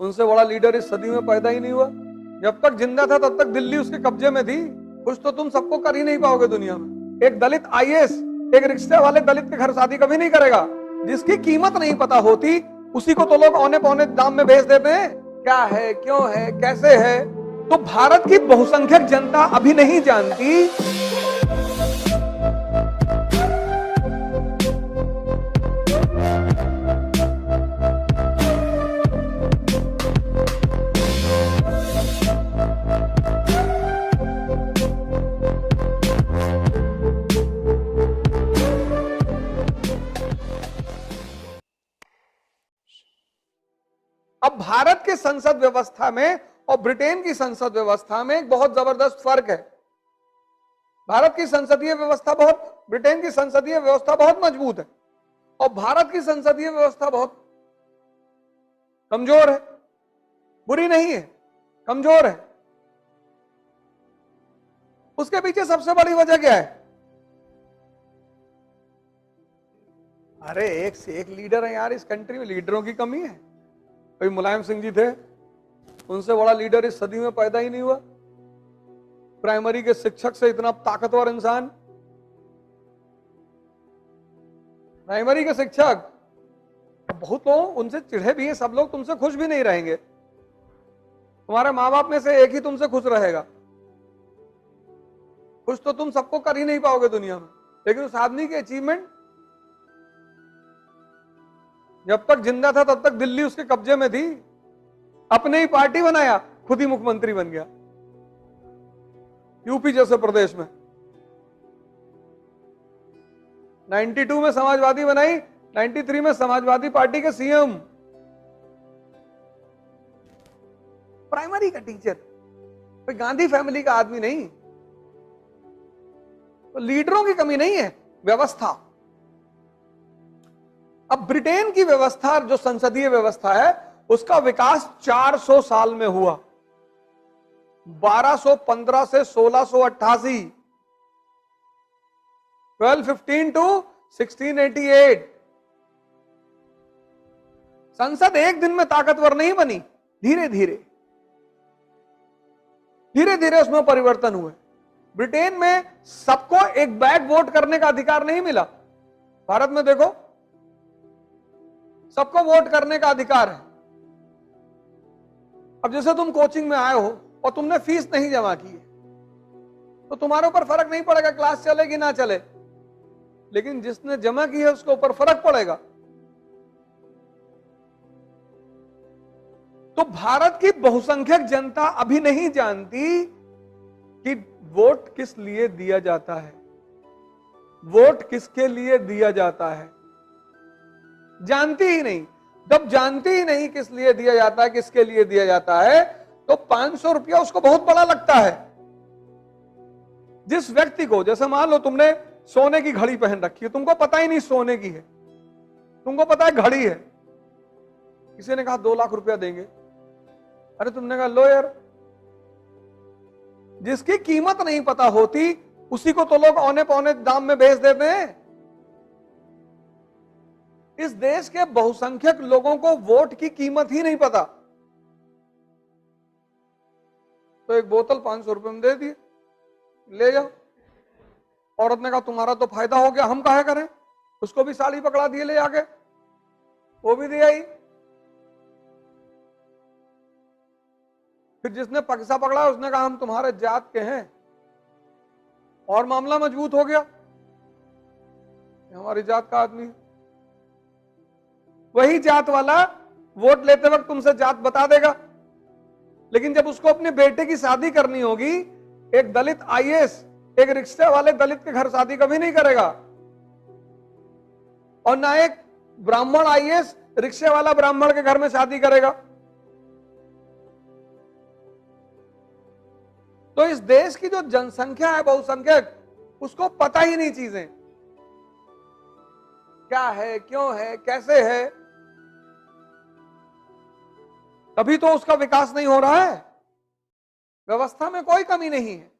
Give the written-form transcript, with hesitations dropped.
उनसे बड़ा लीडर इस सदी में पैदा ही नहीं हुआ। जब तक जिंदा था तब तक दिल्ली उसके कब्जे में थी। कुछ तो तुम सबको कर ही नहीं पाओगे दुनिया में। एक दलित आईएएस एक रिक्शे वाले दलित के घर शादी कभी नहीं करेगा। जिसकी कीमत नहीं पता होती उसी को तो लोग औने पौने दाम में बेच देते हैं। क्या है, क्यों है, कैसे है। तो भारत की बहुसंख्यक जनता अभी नहीं जानती अब भारत के संसद व्यवस्था में और ब्रिटेन की संसद व्यवस्था में एक बहुत जबरदस्त फर्क है। भारत की संसदीय व्यवस्था ब्रिटेन की संसदीय व्यवस्था बहुत मजबूत है और भारत की संसदीय व्यवस्था बहुत कमजोर है। बुरी नहीं है, कमजोर है। उसके पीछे सबसे बड़ी वजह क्या है? अरे एक से एक लीडर है यार, इस कंट्री में लीडरों की कमी है। कोई मुलायम सिंह जी थे, उनसे बड़ा लीडर इस सदी में पैदा ही नहीं हुआ। प्राइमरी के शिक्षक से इतना ताकतवर इंसान, प्राइमरी के शिक्षक। बहुत लोग उनसे चिढ़े भी हैं, सब लोग तुमसे खुश भी नहीं रहेंगे। तुम्हारे माँ बाप में से एक ही तुमसे खुश रहेगा। खुश तो तुम सबको कर ही नहीं पाओगे दुनिया में। लेकिन उस आदमी की अचीवमेंट, जब तक जिंदा था तब तक दिल्ली उसके कब्जे में थी। अपने ही पार्टी बनाया, खुद ही मुख्यमंत्री बन गया यूपी जैसे प्रदेश में। 92 में समाजवादी बनाई, 93 में समाजवादी पार्टी के सीएम। प्राइमरी का टीचर, कोई गांधी फैमिली का आदमी नहीं। तो लीडरों की कमी नहीं है, व्यवस्था। अब ब्रिटेन की व्यवस्था, जो संसदीय व्यवस्था है, उसका विकास 400 साल में हुआ। 1215 से 1688, 1215 टू 1688। संसद एक दिन में ताकतवर नहीं बनी, धीरे धीरे धीरे धीरे उसमें परिवर्तन हुए। ब्रिटेन में सबको एक बैग वोट करने का अधिकार नहीं मिला। भारत में देखो, सबको वोट करने का अधिकार है। अब जैसे तुम कोचिंग में आए हो और तुमने फीस नहीं जमा की है, तो तुम्हारे ऊपर फर्क नहीं पड़ेगा क्लास चले कि ना चले। लेकिन जिसने जमा की है उसके ऊपर फर्क पड़ेगा। तो भारत की बहुसंख्यक जनता अभी नहीं जानती कि वोट किस लिए दिया जाता है, वोट किसके लिए दिया जाता है। जानती ही नहीं। जब जानती ही नहीं किस लिए दिया जाता है, किसके लिए दिया जाता है, तो 500 रुपया उसको बहुत बड़ा लगता है। जिस व्यक्ति को, जैसे मान लो तुमने सोने की घड़ी पहन रखी है, तुमको पता ही नहीं सोने की है, तुमको पता है घड़ी है। किसी ने कहा 2 लाख रुपया देंगे। अरे तुमने कहा लो यार। जिसकी कीमत नहीं पता होती उसी को तो लोग औने पौने दाम में बेच देते हैं। इस देश के बहुसंख्यक लोगों को वोट की कीमत ही नहीं पता। तो एक बोतल 500 रुपए में दे दिए, ले जाओ। औरत ने कहा तुम्हारा तो फायदा हो गया, हम काहे करें। उसको भी साड़ी पकड़ा दिए ले जाके, वो भी दे आई। फिर जिसने पैसा पकड़ा उसने कहा हम तुम्हारे जात के हैं, और मामला मजबूत हो गया, हमारी जात का आदमी। वही जात वाला वोट लेते वक्त तुमसे जात बता देगा, लेकिन जब उसको अपने बेटे की शादी करनी होगी, एक दलित आईएएस एक रिक्शे वाले दलित के घर शादी कभी नहीं करेगा, और ना एक ब्राह्मण आईएएस रिक्शे वाला ब्राह्मण के घर में शादी करेगा। तो इस देश की जो जनसंख्या है बहुसंख्यक, उसको पता ही नहीं चीजें क्या है, क्यों है, कैसे है। तभी तो उसका विकास नहीं हो रहा है। व्यवस्था में कोई कमी नहीं है।